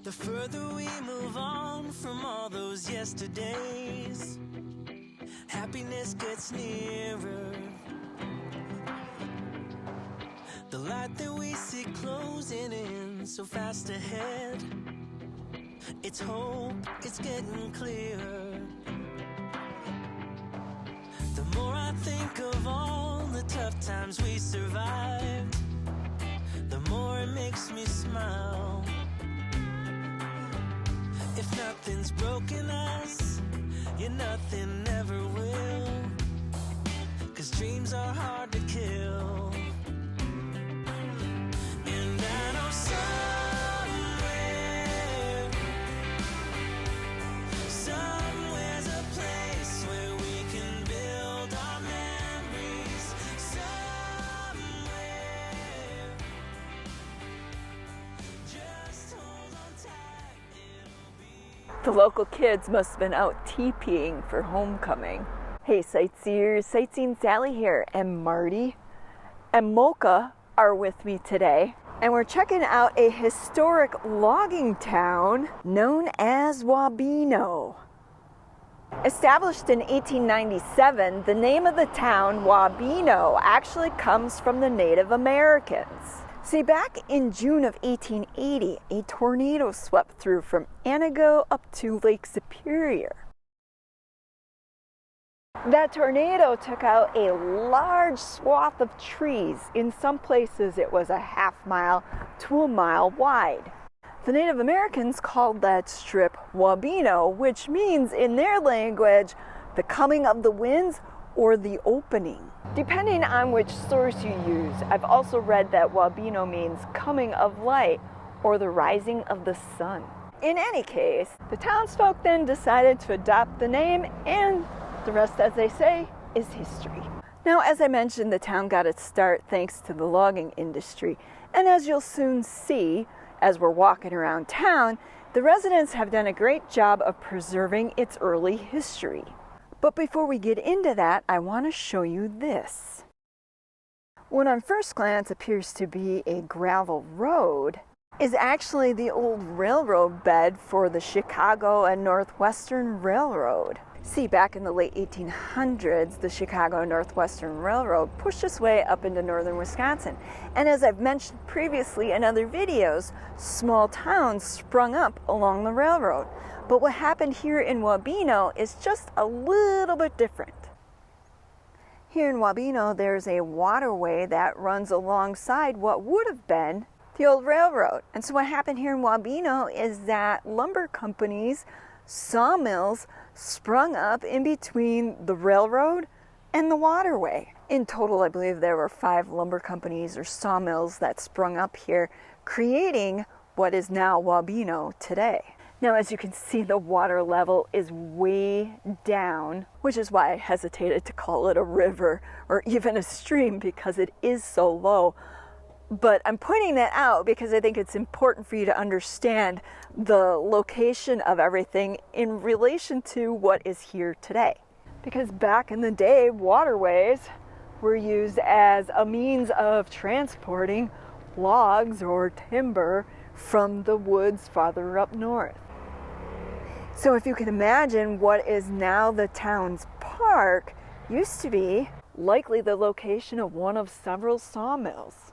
The further we move on from all those yesterdays, happiness gets nearer. The light that we see closing in so fast ahead, it's hope, it's getting clearer. The more I think of all the tough times we survived, the more it makes me smile. If nothing's broken us, yeah, nothing ever will. 'Cause dreams are hard to kill. And I know somewhere's a place where we can build our memories. Somewhere, just hold on tight, it'll be. The local kids must have been out teepeeing for homecoming. Hey sightseers, Sightseeing Sally here, and Marty and Mocha are with me today. And we're checking out a historic logging town known as Wabino. Established in 1897, the name of the town, Wabino, actually comes from the Native Americans. See, back in June of 1880, a tornado swept through from Anago up to Lake Superior. That tornado took out a large swath of trees. In some places it was a half-mile to a mile wide. The Native Americans called that strip Wabino, which means in their language, the coming of the winds or the opening. Depending on which source you use, I've also read that Wabino means coming of light or the rising of the sun. In any case, the townsfolk then decided to adopt the name, and the rest, as they say, is history. Now, as I mentioned, the town got its start thanks to the logging industry. And as you'll soon see, as we're walking around town, the residents have done a great job of preserving its early history. But before we get into that, I want to show you this. What on first glance appears to be a gravel road is actually the old railroad bed for the Chicago and Northwestern Railroad. See, back in the late 1800s, the Chicago and Northwestern Railroad pushed its way up into northern Wisconsin. And as I've mentioned previously in other videos, small towns sprung up along the railroad. But what happened here in Wabino is just a little bit different. Here in Wabino, there's a waterway that runs alongside what would have been the old railroad. And so what happened here in Wabino is that lumber companies, sawmills, sprung up in between the railroad and the waterway. In total, I believe there were 5 lumber companies or sawmills that sprung up here, creating what is now Wabino today. Now, as you can see, the water level is way down, which is why I hesitated to call it a river or even a stream, because it is so low. But I'm pointing that out because I think it's important for you to understand the location of everything in relation to what is here today. Because back in the day, waterways were used as a means of transporting logs or timber from the woods farther up north. So if you can imagine, what is now the town's park used to be likely the location of one of several sawmills.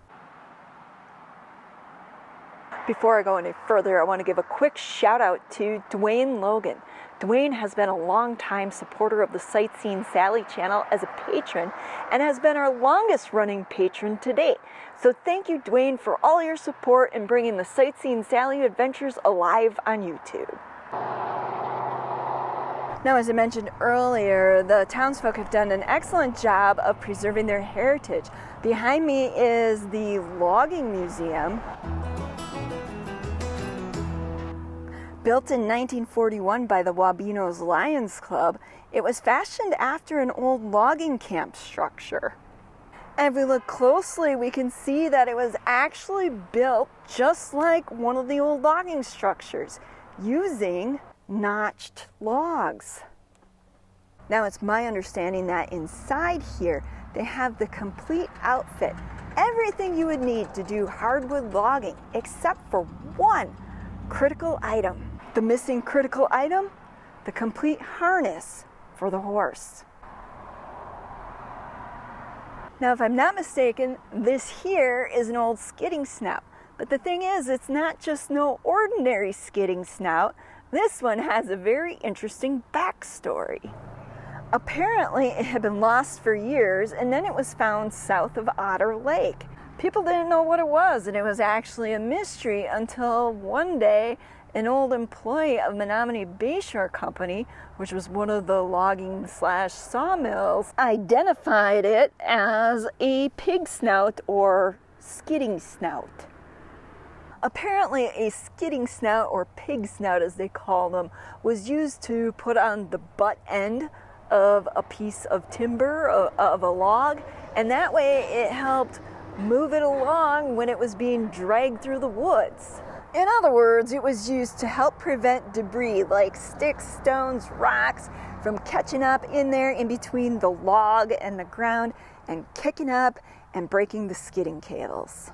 Before I go any further, I want to give a quick shout out to Dwayne Logan. Dwayne has been a long-time supporter of the Sightseeing Sally channel as a patron and has been our longest running patron to date. So thank you, Dwayne, for all your support in bringing the Sightseeing Sally adventures alive on YouTube. Now, as I mentioned earlier, the townsfolk have done an excellent job of preserving their heritage. Behind me is the Logging Museum. Built in 1941 by the Wabino's Lions Club, it was fashioned after an old logging camp structure. And if we look closely, we can see that it was actually built just like one of the old logging structures, using notched logs. Now, it's my understanding that inside here, they have the complete outfit, everything you would need to do hardwood logging, except for one critical item. The missing critical item? The complete harness for the horse. Now, if I'm not mistaken, this here is an old skidding snout. But the thing is, it's not just no ordinary skidding snout. This one has a very interesting backstory. Apparently, it had been lost for years, and then it was found south of Otter Lake. People didn't know what it was, and it was actually a mystery until one day an old employee of Menominee Bayshore Company, which was one of the logging / sawmills, identified it as a pig snout or skidding snout. Apparently, a skidding snout, or pig snout as they call them, was used to put on the butt end of a piece of timber, of a log, and that way it helped move it along when it was being dragged through the woods. In other words, it was used to help prevent debris like sticks, stones, rocks from catching up in there in between the log and the ground and kicking up and breaking the skidding cables.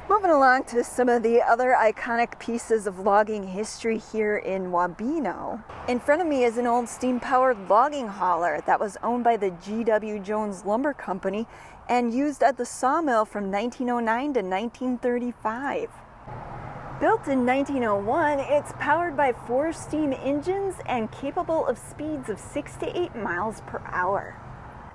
Moving along to some of the other iconic pieces of logging history here in Wabino. In front of me is an old steam-powered logging hauler that was owned by the G.W. Jones Lumber Company and used at the sawmill from 1909 to 1935. Built in 1901, it's powered by 4 steam engines and capable of speeds of 6 to 8 miles per hour.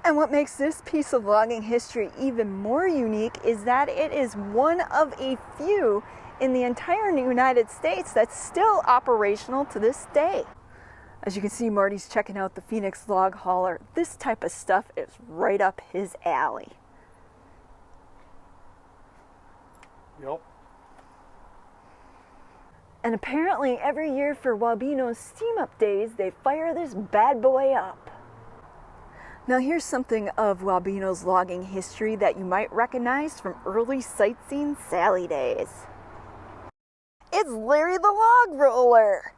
And what makes this piece of logging history even more unique is that it is one of a few in the entire United States that's still operational to this day. As you can see, Marty's checking out the Phoenix log hauler. This type of stuff is right up his alley. Yep. And apparently every year for Wabino's Steam Up Days, they fire this bad boy up. Now here's something of Wabino's logging history that you might recognize from early Sightseeing Sally days. It's Larry the Log Roller!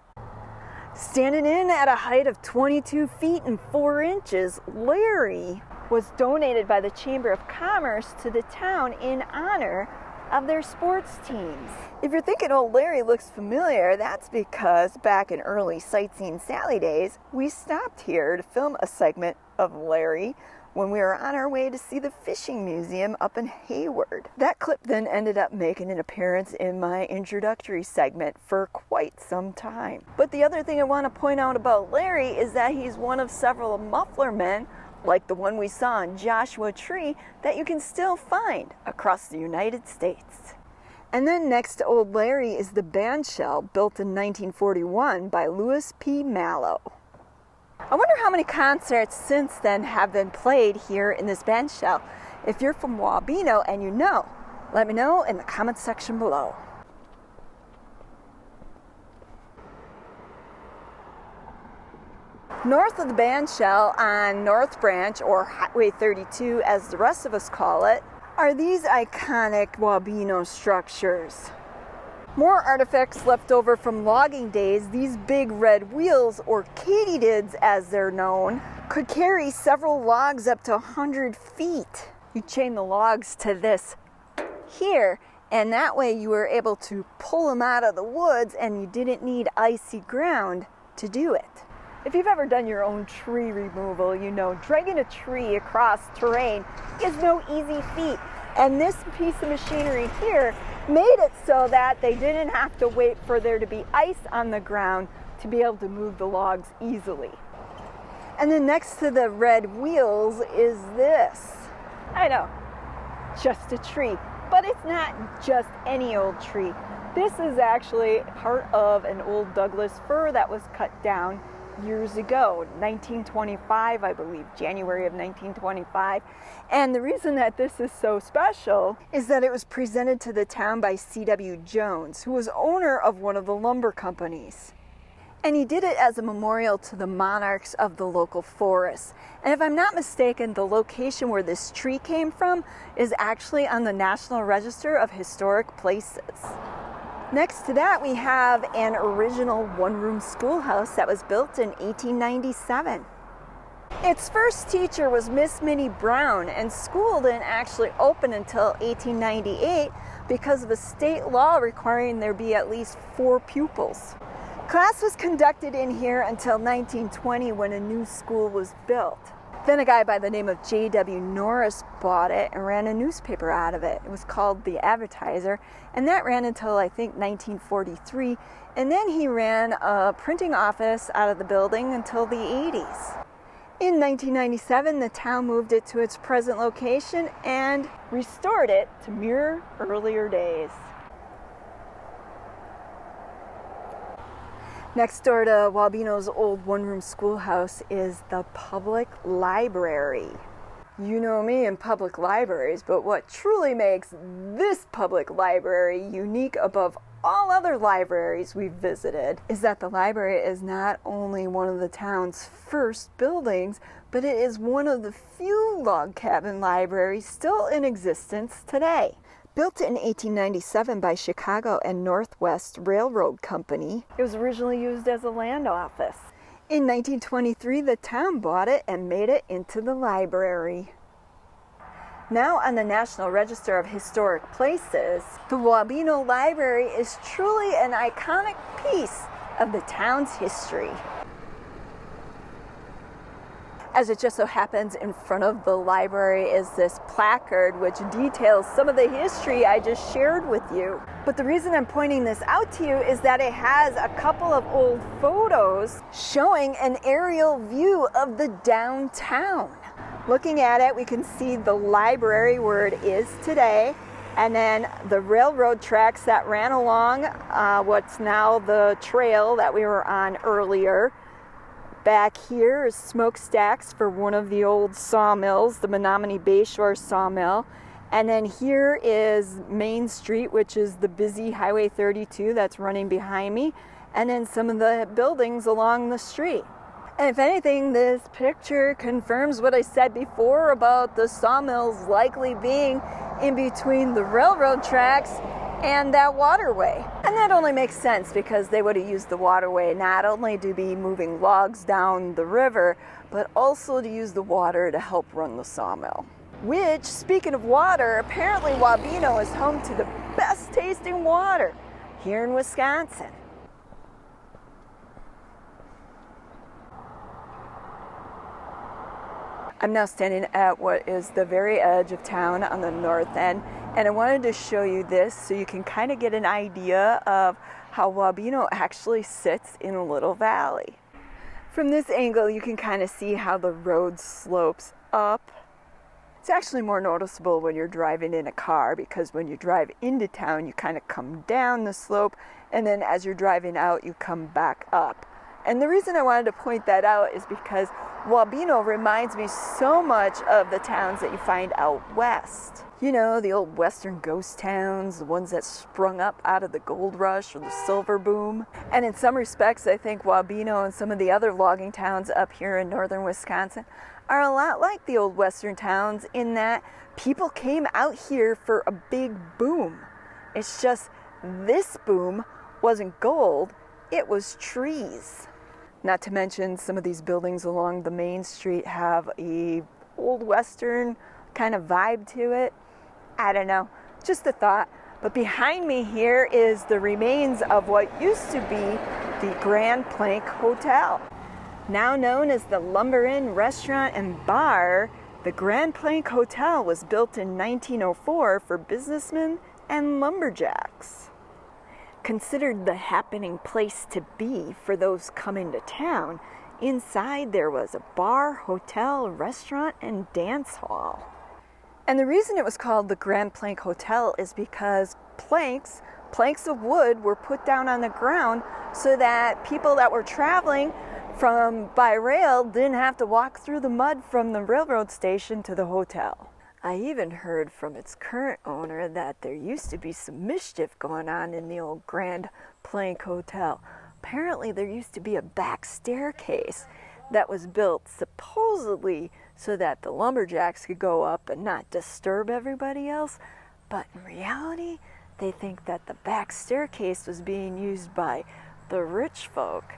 Standing in at a height of 22 feet and 4 inches, Larry was donated by the Chamber of Commerce to the town in honor of their sports teams. If you're thinking, oh, Larry looks familiar, that's because back in early Sightseeing Sally days, we stopped here to film a segment of Larry when we were on our way to see the fishing museum up in Hayward. That clip then ended up making an appearance in my introductory segment for quite some time. But the other thing I want to point out about Larry is that he's one of several muffler men, like the one we saw in Joshua Tree, that you can still find across the United States. And then next to Old Larry is the bandshell, built in 1941 by Louis P. Mallow. I wonder how many concerts since then have been played here in this bandshell. If you're from Wabino and you know, let me know in the comments section below. North of the bandshell on North Branch, or Highway 32 as the rest of us call it, are these iconic Wabino structures. More artifacts left over from logging days, these big red wheels, or katydids as they're known, could carry several logs up to 100 feet. You chain the logs to this here, and that way you were able to pull them out of the woods and you didn't need icy ground to do it. If you've ever done your own tree removal, you know dragging a tree across terrain is no easy feat. And this piece of machinery here made it so that they didn't have to wait for there to be ice on the ground to be able to move the logs easily. And then next to the red wheels is this. I know, just a tree, but it's not just any old tree. This is actually part of an old Douglas fir that was cut down years ago, 1925, I believe, January of 1925. And the reason that this is so special is that it was presented to the town by C.W. Jones, who was owner of one of the lumber companies. And he did it as a memorial to the monarchs of the local forests. And if I'm not mistaken, the location where this tree came from is actually on the National Register of Historic Places. Next to that, we have an original one-room schoolhouse that was built in 1897. Its first teacher was Miss Minnie Brown, and school didn't actually open until 1898, because of a state law requiring there be at least 4 pupils. Class was conducted in here until 1920 when a new school was built. Then a guy by the name of J.W. Norris bought it and ran a newspaper out of it. It was called The Advertiser, and that ran until I think 1943. And then he ran a printing office out of the building until the 80s. In 1997, the town moved it to its present location and restored it to mere earlier days. Next door to Wabino's old one-room schoolhouse is the public library. You know me and public libraries, but what truly makes this public library unique above all other libraries we've visited is that the library is not only one of the town's first buildings, but it is one of the few log cabin libraries still in existence today. Built in 1897 by Chicago and Northwest Railroad Company, it was originally used as a land office. In 1923, the town bought it and made it into the library. Now on the National Register of Historic Places, the Wabino Library is truly an iconic piece of the town's history. As it just so happens, in front of the library is this placard which details some of the history I just shared with you. But the reason I'm pointing this out to you is that it has a couple of old photos showing an aerial view of the downtown. Looking at it, we can see the library where it is today, and then the railroad tracks that ran along what's now the trail that we were on earlier. Back here is smokestacks for one of the old sawmills, the Menominee Bayshore sawmill. And then here is Main Street, which is the busy Highway 32 that's running behind me. And then some of the buildings along the street. And if anything, this picture confirms what I said before about the sawmills likely being in between the railroad tracks and that waterway. And that only makes sense because they would have used the waterway not only to be moving logs down the river, but also to use the water to help run the sawmill. Which, speaking of water, apparently Wabino is home to the best tasting water here in Wisconsin. I'm now standing at what is the very edge of town on the north end, and I wanted to show you this so you can kind of get an idea of how Wabino actually sits in a little valley. From this angle, you can kind of see how the road slopes up. It's actually more noticeable when you're driving in a car, because when you drive into town, you kind of come down the slope, and then as you're driving out, you come back up. And the reason I wanted to point that out is because Wabino reminds me so much of the towns that you find out west. You know, the old western ghost towns, the ones that sprung up out of the gold rush or the silver boom. And in some respects, I think Wabino and some of the other logging towns up here in northern Wisconsin are a lot like the old western towns in that people came out here for a big boom. It's just this boom wasn't gold, it was trees. Not to mention some of these buildings along the main street have a old western kind of vibe to it. I don't know, just a thought. But behind me here is the remains of what used to be the Grand Plank Hotel. Now known as the Lumber Inn Restaurant and Bar, the Grand Plank Hotel was built in 1904 for businessmen and lumberjacks. Considered the happening place to be for those coming to town, inside there was a bar, hotel, restaurant, and dance hall. And the reason it was called the Grand Plank Hotel is because planks of wood were put down on the ground so that people that were traveling by rail didn't have to walk through the mud from the railroad station to the hotel. I even heard from its current owner that there used to be some mischief going on in the old Grand Plank Hotel. Apparently there used to be a back staircase that was built supposedly so that the lumberjacks could go up and not disturb everybody else. But in reality, they think that the back staircase was being used by the rich folk,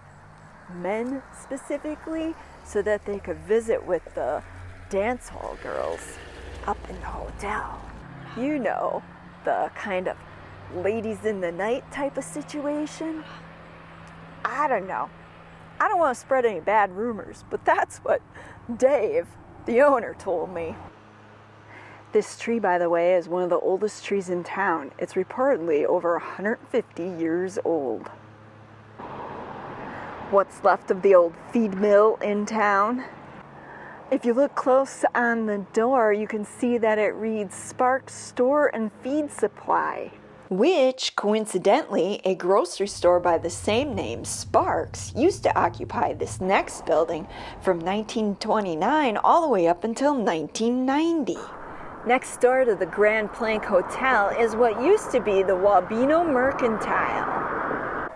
men specifically, so that they could visit with the dance hall girls up in the hotel. You know, the kind of ladies in the night type of situation. I don't know. I don't want to spread any bad rumors, but that's what Dave, the owner, told me. This tree, by the way, is one of the oldest trees in town. It's reportedly over 150 years old. What's left of the old feed mill in town? If you look close on the door, you can see that it reads Sparks Store and Feed Supply, which, coincidentally, a grocery store by the same name, Sparks, used to occupy this next building from 1929 all the way up until 1990. Next door to the Grand Plank Hotel is what used to be the Wabino Mercantile.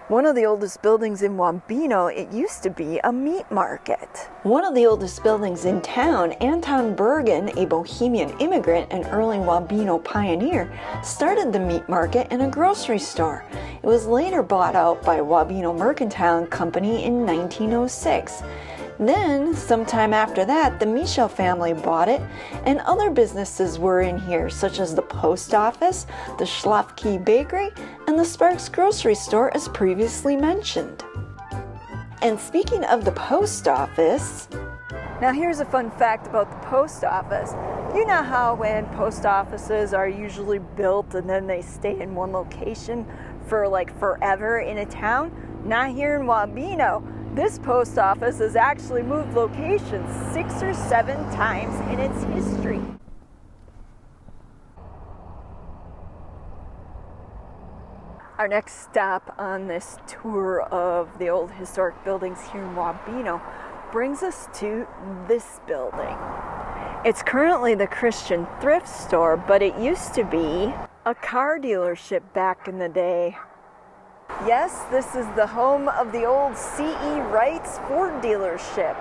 One of the oldest buildings in Wabino, it used to be a meat market. One of the oldest buildings in town, Anton Bergen, a Bohemian immigrant and early Wabino pioneer, started the meat market and a grocery store. It was later bought out by Wabino Mercantile Company in 1906. Then, sometime after that, the Michel family bought it, and other businesses were in here, such as the post office, the Schlafke Bakery, and the Sparks grocery store, as previously mentioned. And speaking of the post office, now here's a fun fact about the post office. You know how when post offices are usually built and then they stay in one location for like forever in a town? Not here in Wabino. This post office has actually moved locations 6 or 7 times in its history. Our next stop on this tour of the old historic buildings here in Wabino brings us to this building. It's currently the Christian thrift store, but it used to be a car dealership back in the day. Yes, this is the home of the old C.E. Wright's Ford dealership.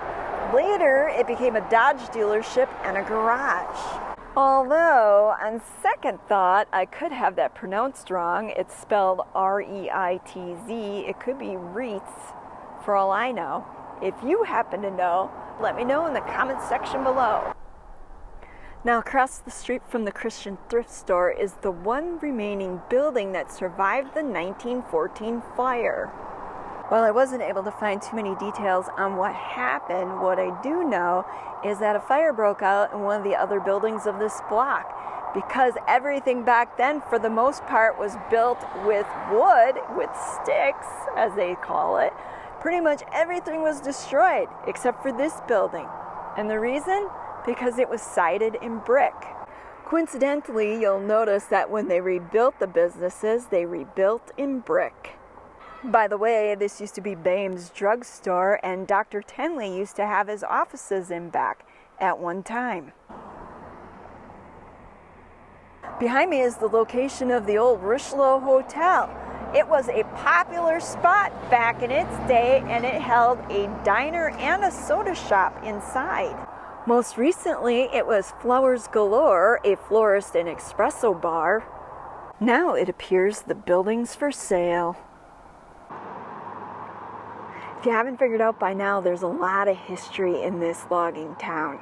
Later, it became a Dodge dealership and a garage. Although, on second thought, I could have that pronounced wrong. It's spelled R-E-I-T-Z. It could be Reitz, for all I know. If you happen to know, let me know in the comments section below. Now, across the street from the Christian thrift store is the one remaining building that survived the 1914 fire. While I wasn't able to find too many details on what happened, what I do know is that a fire broke out in one of the other buildings of this block. Because everything back then, for the most part, was built with wood, with sticks, as they call it, pretty much everything was destroyed except for this building. And the reason? Because it was sided in brick. Coincidentally, you'll notice that when they rebuilt the businesses, they rebuilt in brick. By the way, this used to be Bame's drugstore, and Dr. Tenley used to have his offices in back at one time. Behind me is the location of the old Richelieu Hotel. It was a popular spot back in its day, and it held a diner and a soda shop inside. Most recently, it was Flowers Galore, a florist and espresso bar. Now it appears the building's for sale. If you haven't figured out by now, there's a lot of history in this logging town.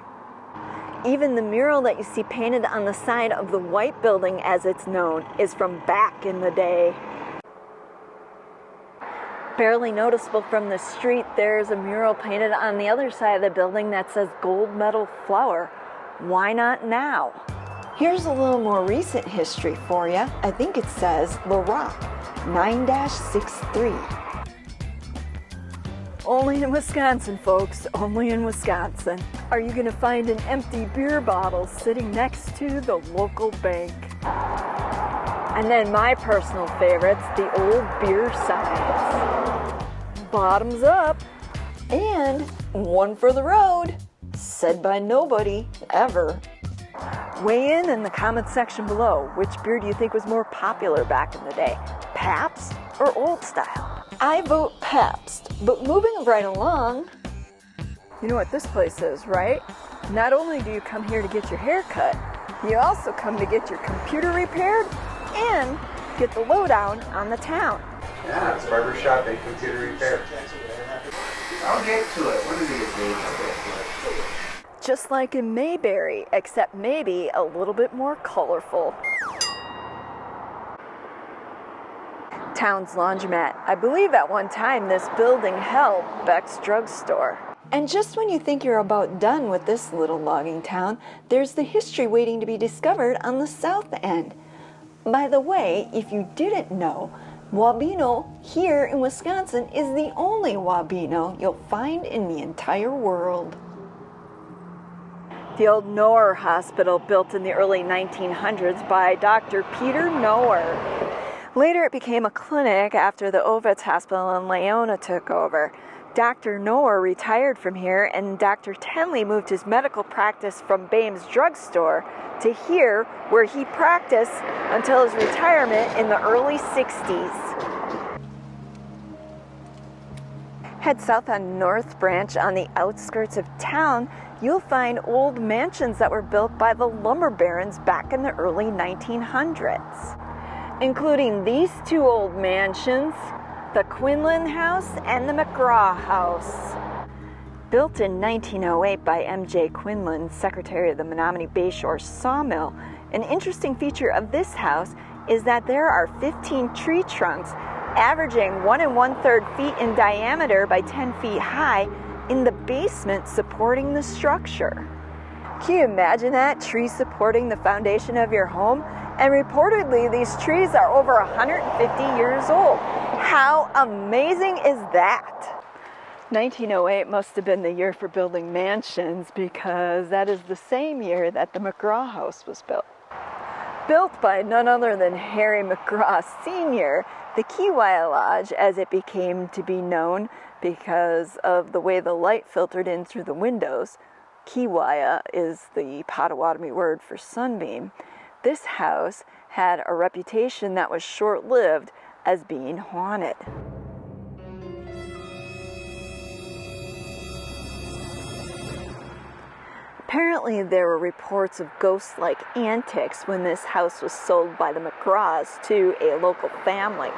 Even the mural that you see painted on the side of the white building, as it's known, is from back in the day. Barely noticeable from the street, there's a mural painted on the other side of the building that says Gold Medal Flower. Why not now? Here's a little more recent history for you. I think it says La Rock 9-63. Only in Wisconsin, folks. Only in Wisconsin. Are you going to find an empty beer bottle sitting next to the local bank? And then my personal favorites, the old beer signs. Bottoms up. And one for the road. Said by nobody, ever. Weigh in the comment section below. Which beer do you think was more popular back in the day? Pabst or Old Style? I vote Pabst. But moving right along, you know what this place is, right? Not only do you come here to get your hair cut, you also come to get your computer repaired and get the lowdown on the town. Yeah, it's barbershop and computer repair. I'll get to it. One of these days I'll get to it. Just like in Mayberry, except maybe a little bit more colorful. town's laundromat. I believe at one time this building held Beck's drugstore. And just when you think you're about done with this little logging town, there's the history waiting to be discovered on the south end. By the way, if you didn't know, Wabino here in Wisconsin is the only Wabino you'll find in the entire world. The old Noer Hospital, built in the early 1900s by Dr. Peter Noer. Later it became a clinic after the Ovitz Hospital in Leona took over. Dr. Noer retired from here, and Dr. Tenley moved his medical practice from Bame's drugstore to here, where he practiced until his retirement in the early 60s. Head south on North Branch on the outskirts of town, you'll find old mansions that were built by the lumber barons back in the early 1900s, including these two old mansions, the Quinlan house and the Mcgraw house. Built in 1908 by M.J. Quinlan, secretary of the Menominee Bayshore Sawmill, an interesting feature of this house is that there are 15 tree trunks averaging 1 1/3 feet in diameter by 10 feet high in the basement supporting the structure. Can you imagine that? Trees supporting the foundation of your home? And reportedly these trees are over 150 years old. How amazing is that? 1908 must have been the year for building mansions, because that is the same year that the Mcgraw house was built. Built by none other than Harry Mcgraw Sr., the Kiwa Lodge, as it became to be known because of the way the light filtered in through the windows. Kiwa is the Potawatomi word for sunbeam. This house had a reputation that was short-lived as being haunted. Apparently there were reports of ghost-like antics when this house was sold by the Mcgraws to a local family.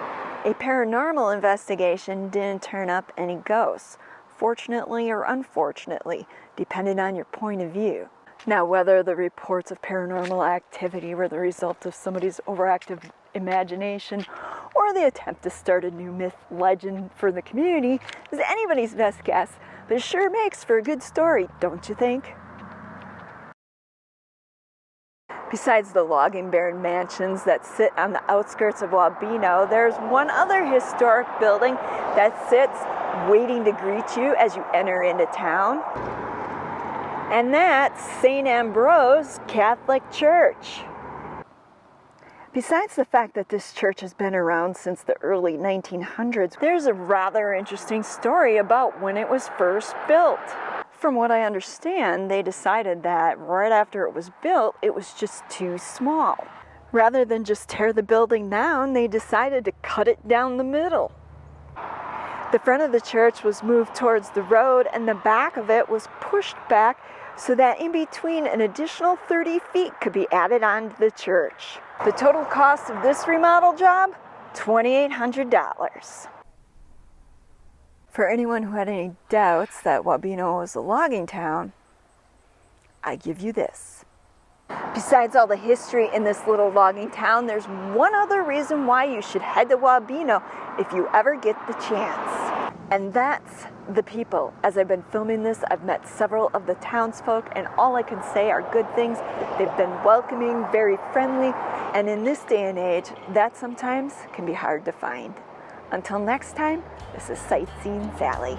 A paranormal investigation didn't turn up any ghosts, fortunately or unfortunately, depending on your point of view. Now, whether the reports of paranormal activity were the result of somebody's overactive imagination or the attempt to start a new myth legend for the community is anybody's best guess, but it sure makes for a good story, don't you think? Besides the logging baron mansions that sit on the outskirts of Wabino, there's one other historic building that sits waiting to greet you as you enter into town. And that's St. Ambrose Catholic Church. Besides the fact that this church has been around since the early 1900s, there's a rather interesting story about when it was first built. From what I understand, they decided that right after it was built, it was just too small. Rather than just tear the building down, they decided to cut it down the middle. The front of the church was moved towards the road, and the back of it was pushed back so that in between an additional 30 feet could be added on to the church. The total cost of this remodel job? $2,800. For anyone who had any doubts that Wabino was a logging town, I give you this. Besides all the history in this little logging town, there's one other reason why you should head to Wabino if you ever get the chance. And that's the people. As I've been filming this, I've met several of the townsfolk, and all I can say are good things. They've been welcoming, very friendly, and in this day and age, that sometimes can be hard to find. Until next time, this is Sightseeing Sally.